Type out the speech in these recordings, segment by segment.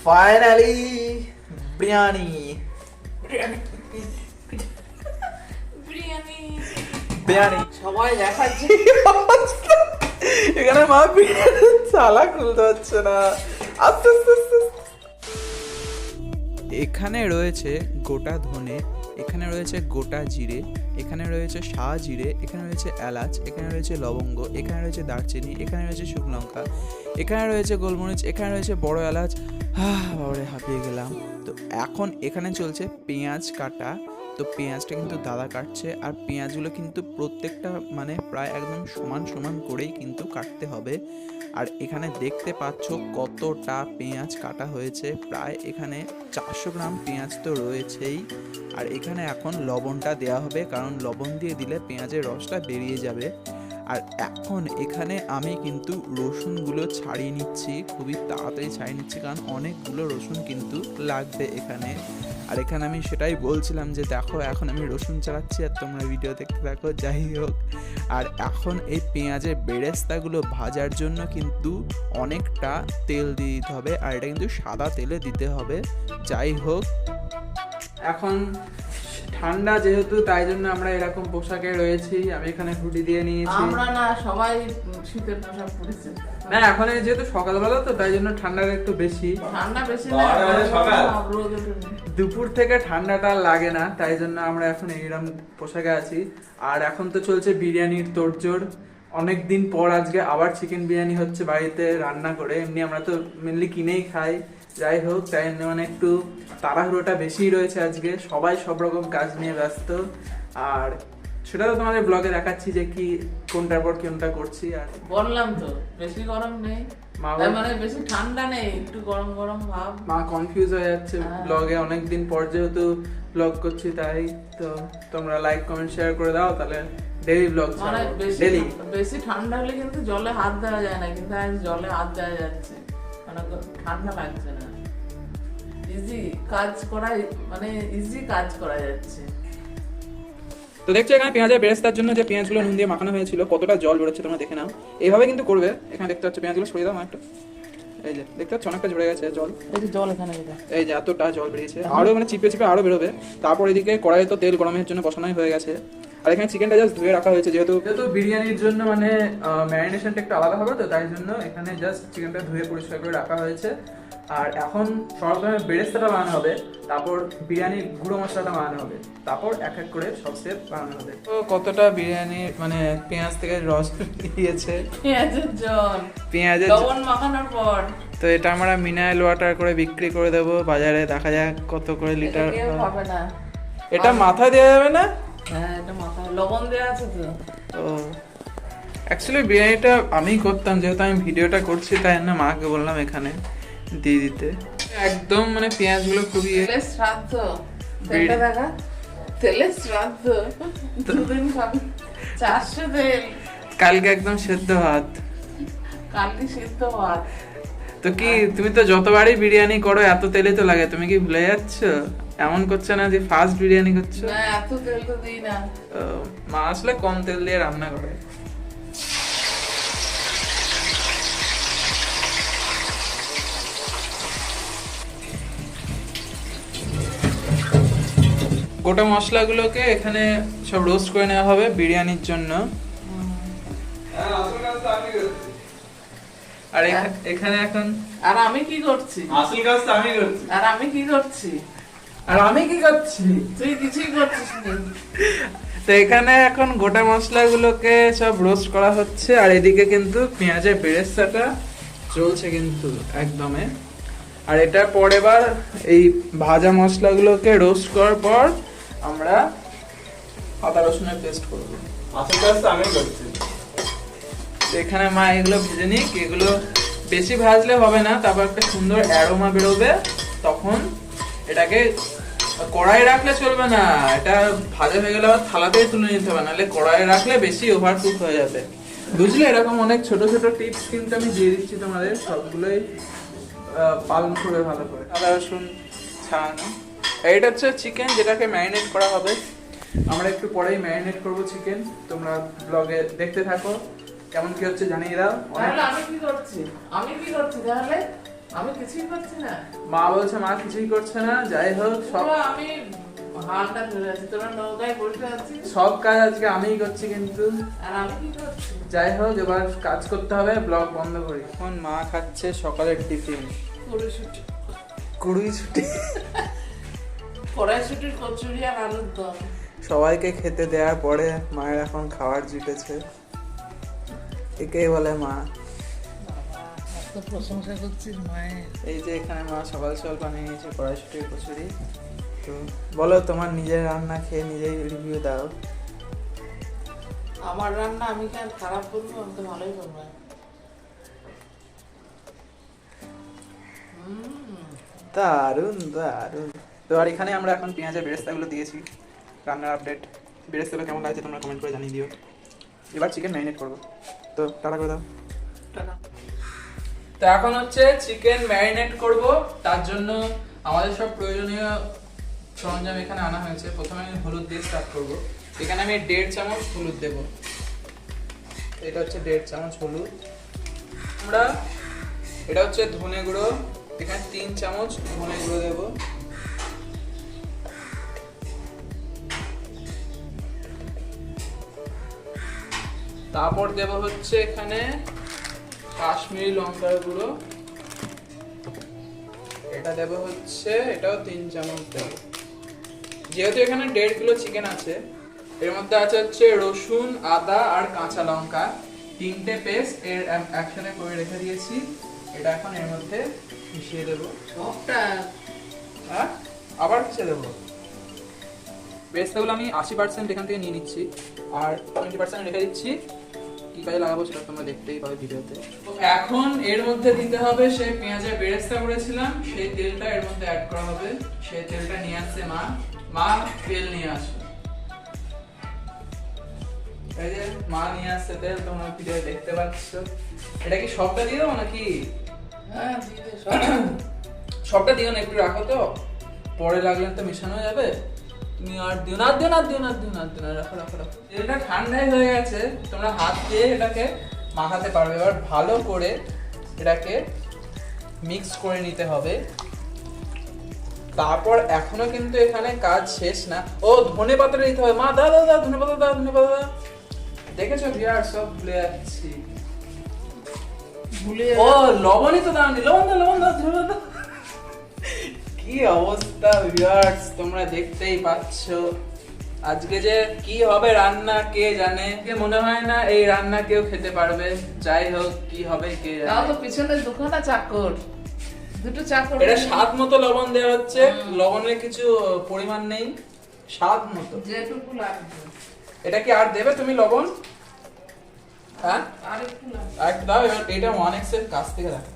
Finally biryani biryani সবাই দেখাচ্ছে এখানে মা বিরিয়ানি চালা খুলতে হচ্ছে না। আস্তে আস্তে আস্তে এখানে রয়েছে গোটা ধনে, এখানে রয়েছে গোটা জিরে, এখানে রয়েছে শাহ জিরে, এখানে রয়েছে এলাচ, এখানে রয়েছে লবঙ্গ, এখানে রয়েছে দারচিনি, এখানে রয়েছে শুকনো লঙ্কা, এখানে রয়েছে গোলমরিচ, এখানে রয়েছে বড় এলাচ। বাবারে হাঁপিয়ে গেলাম। তো এখন এখানে চলছে পেঁয়াজ কাটা। তো পেঁয়াজটা কিন্তু দাদা কাটছে, আর পেঁয়াজগুলো কিন্তু প্রত্যেকটা মানে প্রায় একদম সমান সমান করেই কিন্তু কাটতে হবে। আর এখানে দেখতে পাচ্ছ কতটা পেঁয়াজ কাটা হয়েছে, প্রায় এখানে 400 গ্রাম পেঁয়াজ তো রয়েছেই। আর এখানে এখন লবণটা দেওয়া হবে, কারণ লবণ দিয়ে দিলে পেঁয়াজের রসটা বেরিয়ে যাবে। আর এখন এখানে আমি কিন্তু রসুনগুলো ছাড়িয়ে নিচ্ছি, খুবই তাড়াতাড়ি ছাড়িয়ে নিচ্ছি, কারণ অনেকগুলো রসুন কিন্তু লাগবে এখানে। আর এখানে আমি সেটাই বলছিলাম যে দেখো এখন আমি রসুন চালাচ্ছি আর তোমরা ভিডিও দেখতে থাকো। যাই হোক, আর এখন এই পেঁয়াজের বেরেস্তাগুলো ভাজার জন্য কিন্তু অনেকটা তেল দিয়ে দিতে হবে, আর এটা কিন্তু সাদা তেলে দিতে হবে। যাই হোক, এখন ঠান্ডা যেহেতু তাই জন্য আমরা এরকম পোশাকে রয়েছি। আমি এখানে হুডি দিয়ে নিয়েছি। আমরা না, সবাই শীতের পোশাক পরেছে। না এখন যেহেতু সকালবেলা তো তাই জন্য ঠান্ডাটা একটু বেশি। ঠান্ডা বেশি না, রোদ ওঠেনি। দুপুর থেকে ঠান্ডাটা লাগে না, তাই জন্য আমরা এখন এইরকম পোশাকে আছি। আর এখন তো চলছে বিরিয়ানির তোড়জোড়। অনেকদিন পর আজকে আবার চিকেন বিরিয়ানি হচ্ছে বাড়িতে রান্না করে। এমনি আমরা তো মেনলি কিনেই খাই। যাই হোক, তাই মানে একটু তাড়াহুড়োটা বেশিই রয়েছে আজকে, সবাই সব রকম কাজ নিয়ে ব্যস্ত। আর সেটা তো তোমাদের ব্লগে দেখাচ্ছি যে কি কোনটার পর কোনটা করছি। আর বললাম তো বেশি গরম নেই, মানে বেশি ঠান্ডা নেই, একটু গরম গরম ভাব। মা কনফিউজ হয়ে যাচ্ছে ব্লগে, অনেকদিন পর যেহেতু ব্লগ করছি, তাই তো তোমরা লাইক কমেন্ট শেয়ার করে দাও, তাহলে ডেইলি ব্লগ মানে ডেইলি। বেশি ঠান্ডা হলে কিন্তু জলে হাত দেওয়া যায় না, কিন্তু আজ জলে হাত দেওয়া যাচ্ছে, মানে ঠান্ডা লাগছে না। ইজি কাজ করা, মানে ইজি কাজ করা যাচ্ছে। তো দেখছো এখানে পেঁয়াজের বেরেস্তার জন্য যে পেঁয়াজগুলো নুন দিয়ে মাখানো হয়েছিল কতটা জল বেরোচ্ছে তোমরা দেখে নাও। এইভাবে কিন্তু করবে। এখানে দেখতে পাচ্ছ পেঁয়াজগুলো সরিয়ে দাও একটা, এই যে দেখতে পাচ্ছ অনেকটা ঝরে গেছে জল। এই যে জল এখানে, এই যে এতটা জল বেরিয়েছে, আরো মানে চিপে চিপে আরো বেরোবে। তারপর এদিকে কড়াইয়ে তো তেল গরমের জন্য বসানোই হয়ে গেছে। আর এখানে চিকেনটা জাস্ট ধুয়ে রাখা হয়েছে, যেহেতু বিরিয়ানির জন্য মানে ম্যারিনেশনটা একটু আলাদা হবে, তো তাই জন্য এখানে জাস্ট চিকেনটা ধুয়ে পরিষ্কার করে রাখা হয়েছে। আর এখন সর্বপ্রথমে বেরেস্তাটা বানানো হবে, তারপর বিরিয়ানির গুঁড়ো মশলাটা বানানো হবে, তারপর এক এক করে সব স্টেপ বানানো হবে। তো কতটা বিরিয়ানি মানে পেঁয়াজ থেকে রস দিয়েছে, পেঁয়াজের জল, পেঁয়াজের লবণ মাখানোর পর। তো এটা আমরা মিনারেল ওয়াটার করে বিক্রি করে দেবো বাজারে, দেখা যাক কত করে লিটার। কেউ খাবে না। এটা মাথায় দেওয়া যাবে না? হ্যাঁ, এটা মাথায় লবণ দেওয়া আছে তো। ও অ্যাকচুয়ালি বিরিয়ানিটা আমি করতাম, যেহেতু আমি ভিডিওটা করছি তাই জন্য মাকে বললাম এখানে দিয়ে দিতে। একদম মানে পেঁয়াজগুলো খুবই তেলের শ্রাদ্ধ, তেলটা দেখা, তেলের শ্রাদ্ধ, দুদিন খাবে 400 তেল, কালকে একদম সেদ্ধ ভাত। কালকে সিদ্ধ ভাত। তো কি তুমি তো যতবারই বিরিয়ানি করো এত তেলে তো লাগে, তুমি কি ভুলে যাচ্ছ? এমন করছো না যে ফার্স্ট বিরিয়ানি করছো? না, এত তেল তো দিই না। মা আসলে কম তেল দিয়ে রান্না করে। গোটা মশলাগুলোকে এখানে সব রোস্ট করে নেওয়া হবে বিরিয়ানির জন্য। আর এখানে এখন আর আমি কি করছি? আসল কাজ তো আমি করছি। আর আমি কি করছি? আর আমি কি করছি? তুই কিছুই করছিস না। তো এখানে এখন গোটা মশলাগুলোকে সব রোস্ট করা হচ্ছে, আর এদিকে কিন্তু পেঁয়াজের বেরেস্তাটা চলছে কিন্তু একদমে। আর এটা পর এবার এই ভাজা মশলাগুলোকে রোস্ট করার পর আমরা আদা রসুনের পেস্ট করব। আসল কাজ তো আমি করছি। তো এখানে মা এগুলো ভেজে নিক, এগুলো বেশি ভাজলে হবে না, তারপর একটা সুন্দর অ্যারোমা বেরোবে, তখন এটাকে কড়াই রাখলে চলবে না, এটা ভাজা হয়ে গেলে আবার থালাতেই তুলে নিতে হবে, নাহলে কড়াই রাখলে বেশি ওভারকুক হয়ে যাবে, বুঝলে? এরকম অনেক ছোট ছোট টিপস কিন্তু আমি দিয়ে দিচ্ছি তোমাদের, সবগুলোই পালন করবে ভালো করে। আদা রসুন ছাড়ানো, এইটা হচ্ছে চিকেন যেটাকে ম্যারিনেট করা হবে। আমরা একটু পরেই ম্যারিনেট করব চিকেন, তোমরা ব্লগে দেখতে থাকো কেমন কি হচ্ছে জানিয়ে দাও। তাহলে আমি কি করছি? আমি কি করছি তাহলে? আমি কিছুই করছি না। মা বলছে মা কিছুই করছে না, যাই হোক সব পুরো আমি হালটা ধরে আছি, তোরা নৌকায় বসে আছিস সব কাজ আজকে আমিই করছি কিন্তু। আর আমি কি করছি? যাই হোক এবার কাজ করতে হবে, ব্লগ বন্ধ করি। এখন মা খাচ্ছে সকালের টিফিন, কড়াইশুঁটি, কড়াইশুঁটি। কড়াইশুঁটির কচুরি আর আলুর দম। সবাইকে খেতে দেওয়ার পরে মায়ের এখন খাবার জুটেছে, একেই বলে মা। এত প্রশংসা করছিস মায়ের। এই যে এখানে মা সকাল সকাল বানিয়ে নিয়েছে কড়াইশুঁটির কচুরি। তো বলো তোমার নিজের রান্না খেয়ে নিজেই রিভিউ দাও। আমার রান্না আমি কি আর খারাপ করবো? আমি তো ভালোই করবো। দারুন দারুন। তো আর এখানে আমরা এখন পেঁয়াজের বেরেস্তাগুলো দিয়েছি, রান্নার আপডেট। বেরেস্তাগুলো কেমন লাগছে তোমরা কমেন্ট করে জানিয়ে দিও। এবার চিকেন ম্যারিনেট করবো, তো টাটা করে দাও। তো এখন হচ্ছে চিকেন ম্যারিনেট করব, তার জন্য আমাদের সব প্রয়োজনীয় সরঞ্জাম এখানে আনা হয়েছে। প্রথমে আমি হলুদ দিয়ে স্টার্ট করব। এখানে আমি 1.5 চামচ হলুদ দেব। এটা হচ্ছে 1.5 চামচ হলুদ। আমরা এটা হচ্ছে ধনে গুঁড়ো, এখানে 3 চামচ ধনে গুঁড়ো দেব। তারপর দেব হচ্ছে এখানে কাশ্মীরি লঙ্কার গুঁড়ো, এটা দেব হচ্ছে, এটাও 3 চামচ দেব। যেহেতু এখানে 1.5 কিলো চিকেন আছে, এর মধ্যে আছে হচ্ছে রসুন, আদা আর কাঁচা লঙ্কা, 3টে পেস্ট এর একসাথে করে রেখে দিয়েছি। এটা এখন এর মধ্যে মিশিয়ে দেব। সবটা হ্যাঁ, আবার মিশিয়ে দেব। পেস্টগুলো আমি 80% এখান থেকে নিয়ে নিচ্ছি আর 20% রেখে দিচ্ছি। কি কাজে লাগাবো সেটা তোমরা দেখতেই পাবে ভিডিওতে। এখন এর মধ্যে দিতে হবে সেই পেঁয়াজের বেরেস্তা করেছিলাম, সেই তেলটা এর মধ্যে অ্যাড করা হবে। সেই তেলটা নিয়ে আসছে মা, মা তেল নিয়ে আসে। এই যে মা নিয়ে আসছে তেল, তোমরা ভিডিও দেখতে পাচ্ছ। এটা কি সবটা দিয়ে দেবো নাকি? হ্যাঁ দিয়ে দে সব। সবটা দিও না, একটু রাখো তো, পরে লাগলে তো মেশানো যাবে। তুমি আর দিও না, আর দিও না, আর দিও না, আর দিও না, আর দিও না, রাখো রাখো রাখো। এটা ঠান্ডাই হয়ে গেছে, তোমরা হাত দিয়ে এটাকে মাখাতে পারবে। এবার ভালো করে এটাকে মিক্স করে নিতে হবে। তারপর এখনো কিন্তু এখানে কাজ শেষ না। ও ধনে পাতা দিতে হবে। মা দাও দাও দাও, ধনে পাতা দাও, ধনে পাতা দাও। দেখেছো ভিউয়ার, সব ভুলে যাচ্ছি। ভুলে ও লবণই তো দাওনি, লবণ দাও, লবণ দাও, ধনে পাতা দাও। কি অবস্থা ভিউয়ার্স, তোমরা দেখতেই পাচ্ছ। আজকে যে কি হবে রান্না কে জানে। কে মনে হয় না এই রান্না কেউ খেতে পারবে। যাই হোক কি হবে কে তাও তো জানে। পিছনে দুখানা চাকর, দুটো চাকর। এটা স্বাদ মতো লবণ দেওয়া হচ্ছে, লবণের কিছু পরিমাণ নেই, স্বাদ মতো যেটুকু লাগবে। এটা কি আর দেবে তুমি লবণ? হ্যাঁ আর একটু লাগবে। আর একটু দাও। এবার এটা 1x এর কাছ থেকে দেখো,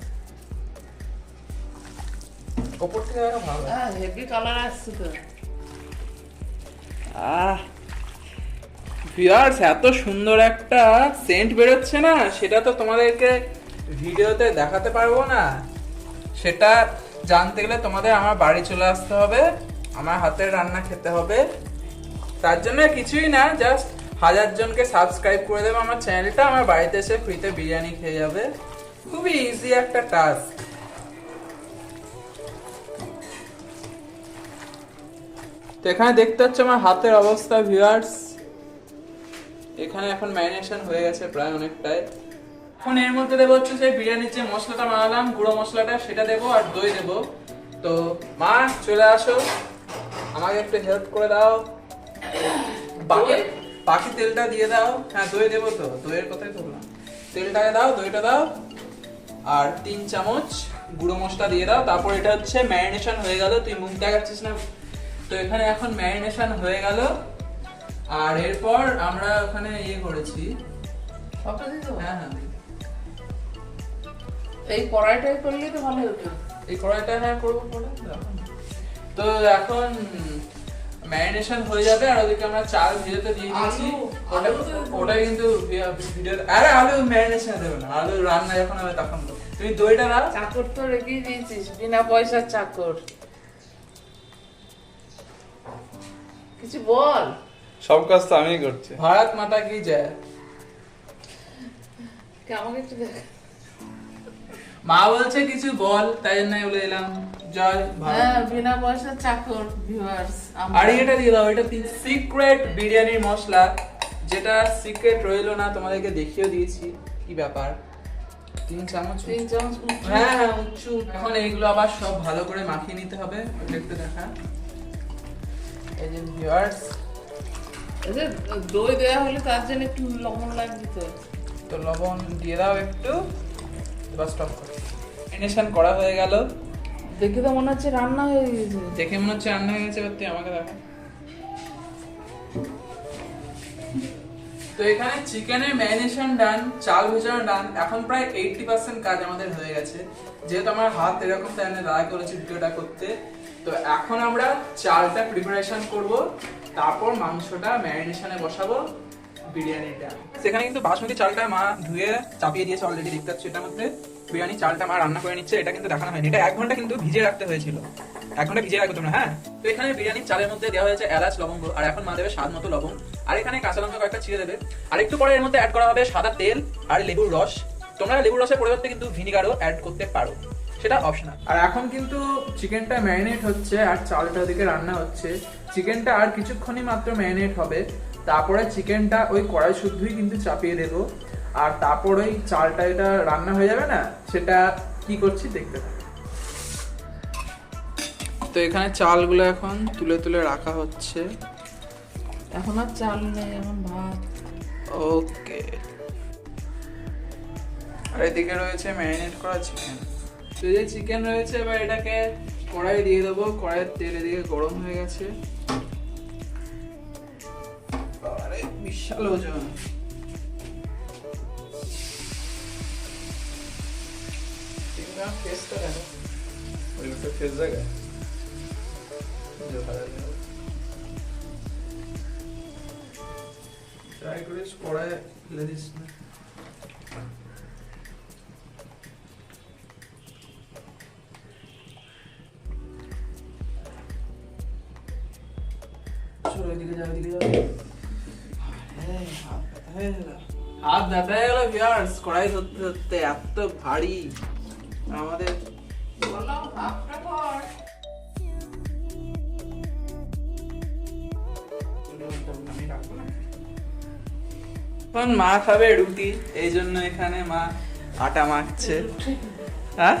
ওপর থেকে দেখো ভালো। হ্যাঁ হেভি কালার আসছে তো। ভিউয়ার্স, এত সুন্দর একটা সেন্ট বেরোচ্ছে না, সেটা তো তোমাদেরকে ভিডিওতে দেখাতে পারবো না। সেটা জানতে গেলে তোমাদের আমার বাড়ি চলে আসতে হবে, আমার হাতের রান্না খেতে হবে। তার জন্য কিছুই না, জাস্ট 1000 জনকে সাবস্ক্রাইব করে দেবে আমার চ্যানেলটা, আমার বাড়িতে এসে ফ্রিতে বিরিয়ানি খেয়ে যাবে। খুবই ইজি একটা টাস্ক। তো এখানে দেখতে হচ্ছে আমার হাতের অবস্থা ভিউয়ার্স। এখানে এখন ম্যারিনেশন হয়ে গেছে প্রায় অনেকটাই। এখন এর মধ্যে দেবো হচ্ছে সেই বিরিয়ানির যে মশলাটা বানালাম, গুঁড়ো মশলাটা, সেটা দেবো আর দই দেবো। তো মা চলে আসো, আমাকে একটু হেল্প করে দাও। বাকি বাকি তেলটা দিয়ে দাও। হ্যাঁ দই দেবো তো, দইয়ের কথাই বললাম। তেলটাকে দাও, দইটা দাও, আর 3 চামচ গুঁড়ো মশলা দিয়ে দাও। তারপর এটা হচ্ছে ম্যারিনেশন হয়ে গেল। তুই মুখ দেখাচ্ছিস না। তো এখানে এখন ম্যারিনেশন হয়ে গেল। আর এরপর আমরা ওখানে ইয়ে করেছি। সবটা দিয়ে দেবো? হ্যাঁ হ্যাঁ, এই কড়াইটাই করলে তো ভালো হতো। এই কড়াইটা হ্যাঁ করবো পরে। তো এখন ম্যারিনেশন হয়ে যাবে। আর ওদিকে আমরা চাল ভিজাতে দিয়ে দিয়েছি। ওটা কিন্তু ভিডিও, আরে আলু ম্যারিনেশন দেবে না, আলু রান্না যখন হবে তখন তো। তুমি দইটা দাও। চাকর তো রেখেই দিয়েছিস, বিনা পয়সার চাকর। কিছু বল। সব কাজ তো আমিই করছি। ভারত মাতা কি জয়। আমাকে একটু দেখ। মা বলছে কিছু বল, তাই জন্য বলে দিলাম জয় ভারত। হ্যাঁ, বিনা পয়সার চাকর ভিউয়ার্স। আর এটা দিয়ে দাও, এটা সিক্রেট বিরিয়ানির মশলা, যেটা সিক্রেট রইলো না, তোমাদেরকে দেখিয়ে দিয়েছি কি ব্যাপার। 3 চামচ। 3 চামচ হ্যাঁ হ্যাঁ, উঁচু। এখন এইগুলো আবার সব ভালো করে মাখিয়ে নিতে হবে, ওটা একটু দেখা। এই যে ভিউয়ার্স, এই যে দই দেওয়া হলে তার জন্য একটু লবণ লাগবে তো। তো লবণ দিয়ে দাও একটু, এবার স্টপ করো। ম্যারিনেশন করা হয়ে গেল, দেখে তো মনে হচ্ছে রান্না হয়ে গেছে। দেখে মনে হচ্ছে রান্না হয়ে গেছে, এবার তুই আমাকে দেখা। তো এখানে চিকেনের ম্যারিনেশন ডান, চাল ভেজানো ডান, এখন প্রায় 80% কাজ আমাদের হয়ে গেছে। যেহেতু আমার হাত এরকম, তাই আমি দাঁড়া করেছি ভিডিওটা করতে। তো এখন আমরা চালটা প্রিপারেশন করব, তারপর মাংসটা ম্যারিনেশনে বসাবো বিরিয়ানিটা। সেখানে কিন্তু বাসমতি চালটা মা ধুয়ে চাপিয়ে দিয়েছে অলরেডি, দেখতে পাচ্ছি। এটার মধ্যে বিরিয়ানি চালটা মা রান্না করে নিচ্ছে, এটা কিন্তু দেখানো হয়নি। এটা 1 ঘন্টা কিন্তু ভিজিয়ে রাখতে হয়েছিল, 1 ঘন্টা ভিজিয়ে রাখো তোমরা। হ্যাঁ, তো এখানে বিরিয়ানির চালের মধ্যে দেওয়া হয়েছে এলাচ, লবঙ্গ, আর এখন মা দেবে স্বাদ মতো লবণ, আর এখানে কাঁচা লঙ্কা কয়েকটা ছিঁড়ে দেবে। আর একটু পরে এর মধ্যে অ্যাড করা হবে সাদা তেল আর লেবুর রস। তোমরা লেবুর রসের পরিবর্তে কিন্তু ভিনিগারও অ্যাড করতে পারো, সেটা অপশনাল। আর এখন কিন্তু চিকেনটা ম্যারিনেট হচ্ছে আর চালটা ওদিকে রান্না হচ্ছে। চিকেনটা আর কিছুক্ষণই মাত্র ম্যারিনেট হবে, তারপরে চিকেনটা ওই কড়াই শুদ্ধই কিন্তু চাপিয়ে দেবো, আর তারপর ওই চালটা এটা রান্না হয়ে যাবে না, সেটা কি করছি দেখতে থাকো। তো এখানে চালগুলো এখন তুলে তুলে রাখা হচ্ছে। এখন আর চাল নেই, এখন ভাত। ওকে, আর এদিকে রয়েছে ম্যারিনেট করা চিকেন। তো এই যে চিকেন রয়েছে, এবার এটাকে কড়াই দিয়ে দেবো। কড়াইয়ের তেল এদিকে গরম হয়ে গেছে। আরে বিশাল ওজন। চিকেন ফেসটা দেখো, ওইটা ফেস জায়গা ট্রাই করিস কড়াই ফেলে দিস না। চলো এদিকে যাও, এদিকে যাও। হাত ব্যথা হয়ে গেল ভিউয়ার্স, কড়াই ধরতে ধরতে এত ভারী আমাদের। বলো ভাতটা কর। এখন মা খাবে রুটি, এই জন্য এখানে মা আটা মাখছে। হ্যাঁ,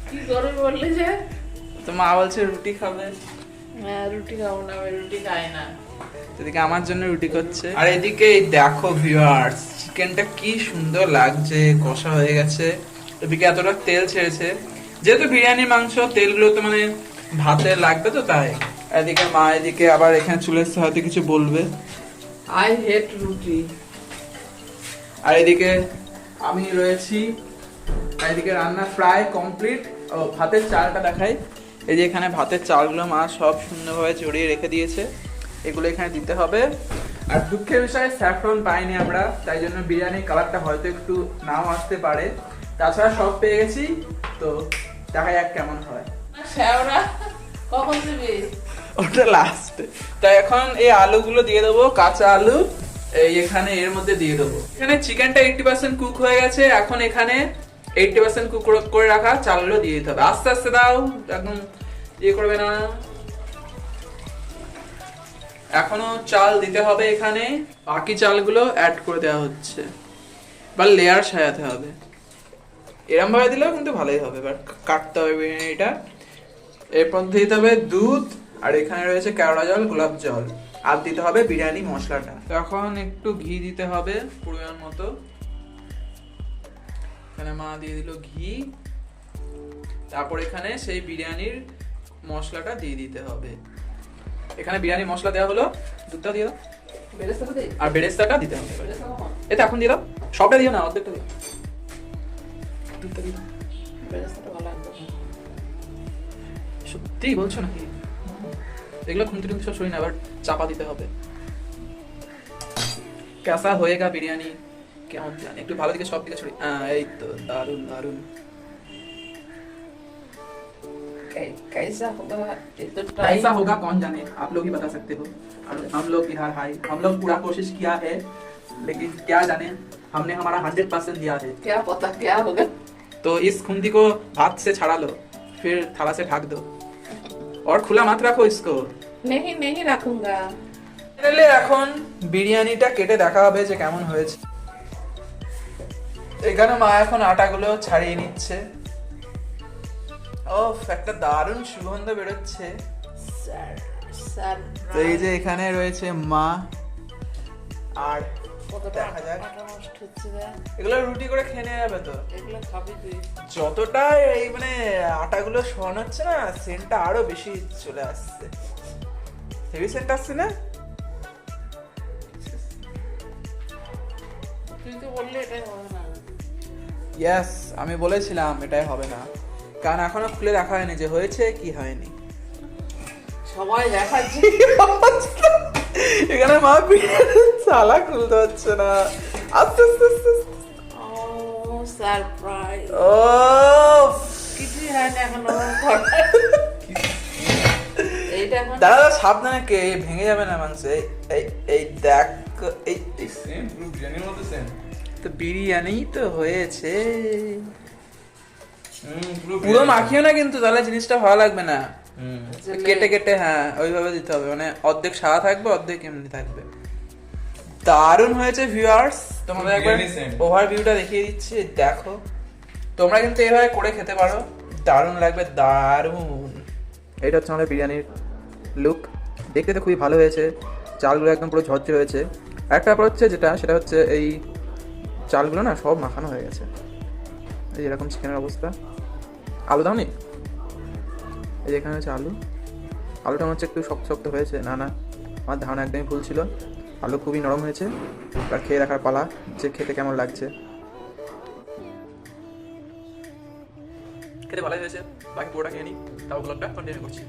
কি করবে বললে যে? তো মা বলছে রুটি খাবে। হ্যাঁ, রুটি খাবো না, আমি রুটি খাই না। এদিকে আমার জন্য রুটি করছে, আর এদিকে দেখো ভিউয়ার্স, চিকেনটা কি সুন্দর লাগছে, কষা হয়ে গেছে। এদিকে এতটা তেল ছেড়েছে, যেহেতু বিরিয়ানি মাংস, তেলগুলো তো মানে ভাতে লাগবে, তো তাই। এদিকে মা এদিকে আবার এখানে চলে এসছে, হয়তো কিছু বলবে। আই হেট রুটি। আর এদিকে আমি রয়েছি, আর এদিকে রান্না প্রায় কমপ্লিট। ও ভাতের চালটা দেখাই। এই যে এখানে ভাতের চালগুলো মা সব সুন্দরভাবে জড়িয়ে রেখে দিয়েছে, এগুলো এখানে দিতে হবে। আর দুঃখের বিষয়ে স্যাফরন পাইনি আমরা, তাই জন্য বিরিয়ানির কালারটা হয়তো একটু নাও আসতে পারে। তাছাড়া সব পেয়ে গেছি, তো দেখা যাক কেমন হয়। শ্যাওড়া কখন দিবি? ওটা লাস্টে। তাই এখন এই আলুগুলো দিয়ে দেবো, কাঁচা আলু এই এখানে এর মধ্যে দিয়ে দেবো। এখানে চিকেনটা 80% কুক হয়ে গেছে, এখন এখানে 80% কুক করে রাখা চালগুলো দিয়ে দিতে হবে। আস্তে আস্তে দাও, একদম ইয়ে করবে না। এখনো চাল দিতে হবে এখানে, বাকি চালগুলো অ্যাড করে দেওয়া হচ্ছে, বা লেয়ার সাজাতে হবে। এরম ভাবে দিলেও কিন্তু ভালোই হবে, বাট কাটতে হবে বিরিয়ানিটা। এরপর দিতে হবে দুধ, আর এখানে রয়েছে কেওড়া জল, গোলাপ জল, আর দিতে হবে বিরিয়ানি মশলাটা। এখন একটু ঘি দিতে হবে পরিমাণ মতো। এখানে মা দিয়ে দিল ঘি, তারপর এখানে সেই বিরিয়ানির মশলাটা দিয়ে দিতে হবে। এখানে বিরিয়ানি মশলা দেওয়া হলো, দুধটা দিয়ে দাও, বেরেস্তাটা দে। আর বেরেস্তাটা দিতে হবে। বেরেস্তা কখন? এটা এখন দিয়ে দাও, সবটা দিও না, অর্ধেকটা দিও। দুধটা দিয়ে দাও। বেরেস্তাটা ভালো লাগবে। সত্যি বলছো নাকি? এগুলো খুন্তি টুন্তি সব সরি না, আবার চাপা দিতে হবে। কেসা হয়েগা বিরিয়ানি কেমন জানি, একটু ভালো দিকে সব দিকে ছড়ি। এই তো দারুন দারুন। कैसा होगा ये तो कैसा होगा कौन जाने, आप लोग ही बता सकते हो। हम लोग बिहार हाई, हम लोग पूरा कोशिश किया है, लेकिन क्या जाने, हमने हमारा 100% दिया है। क्या पता क्या होगा। तो इस खुंदी को हाथ से छड़ा लो, फिर थाला से ढक दो और खुला मत रखो इसको। नहीं नहीं रखूंगा। তাহলে এখন বিরিয়ানিটা কেটে দেখা হবে যে কেমন হয়েছে। এখানে মা এখন আটাগুলো ছাড়িয়ে নিচ্ছে। ওফ, একটা দারুণ সুগন্ধ বেরোচ্ছে। স্যার স্যার তো এই যে এখানে রয়েছে মা, আর কতটা দেখা যাক। আটা নষ্ট হচ্ছে রে। এগুলো রুটি করে খেয়ে নেওয়া যাবে তো। এগুলো খাবি তুই? যতটা এই মানে আটাগুলো শোয়ানো হচ্ছে না, সেন্টটা আরো বেশি চলে আসছে। হেভি সেন্ট আসছে না? তুই তো বললি এটাই হবে না। ইয়েস, আমি বলেছিলাম এটাই হবে না, কারণ এখনো খুলে দেখা হয়নি যে হয়েছে কি হয়নি। সবাই দেখাচ্ছে। এখানে মা চালা খুলতে হচ্ছে না, আস্তে আস্তে আস্তে আস্তে। ও সারপ্রাইজ। ও কিছুই হয় না এখনো। এইটা এখন দাদা সাবধানে, কে ভেঙে যাবে না মাংস। এই এই দেখ, এই সেম পুরো বিরিয়ানির মতো সেম। তো বিরিয়ানি তো হয়েছে। পুরো পুরো মাখিও না কিন্তু, তাহলে জিনিসটা ভালো লাগবে না। হুম। কেটে কেটে, হ্যাঁ ওইভাবে দিতে হবে, মানে অর্ধেক সাদা থাকবে অর্ধেক এমনি থাকবে। দারুণ হয়েছে ভিউয়ার্স, তোমাদের একবার বিরিয়ানি same। ওভারভিউটা দেখিয়ে দিচ্ছি, দেখো। তোমরা কিন্তু এইভাবে করে খেতে পারো, দারুণ লাগবে, দারুণ। এটা হচ্ছে আমাদের বিরিয়ানির লুক, দেখতে তো খুবই ভালো হয়েছে। চালগুলো একদম পুরো ঝরঝরে হয়েছে। আরেকটা ব্যাপার হচ্ছে সেটা হচ্ছে এই চালগুলো না সব মাখানো হয়ে গেছে। এই এরকম চিকেনের অবস্থা। আলু দাও নি, এই যেখানে হচ্ছে আলু, আলুটা মনে হচ্ছে একটু শক্ত শক্ত হয়েছে। না না, আমার ধারণা একদমই ভুল ছিল, আলু খুবই নরম হয়েছে। আর খেয়ে রাখার পালা, যে খেতে কেমন লাগছে। খেতে ভালোই হয়েছে, বাকি পুরোটা খেয়ে নিই, তাও ব্লগটা কন্টিনিউ করছি।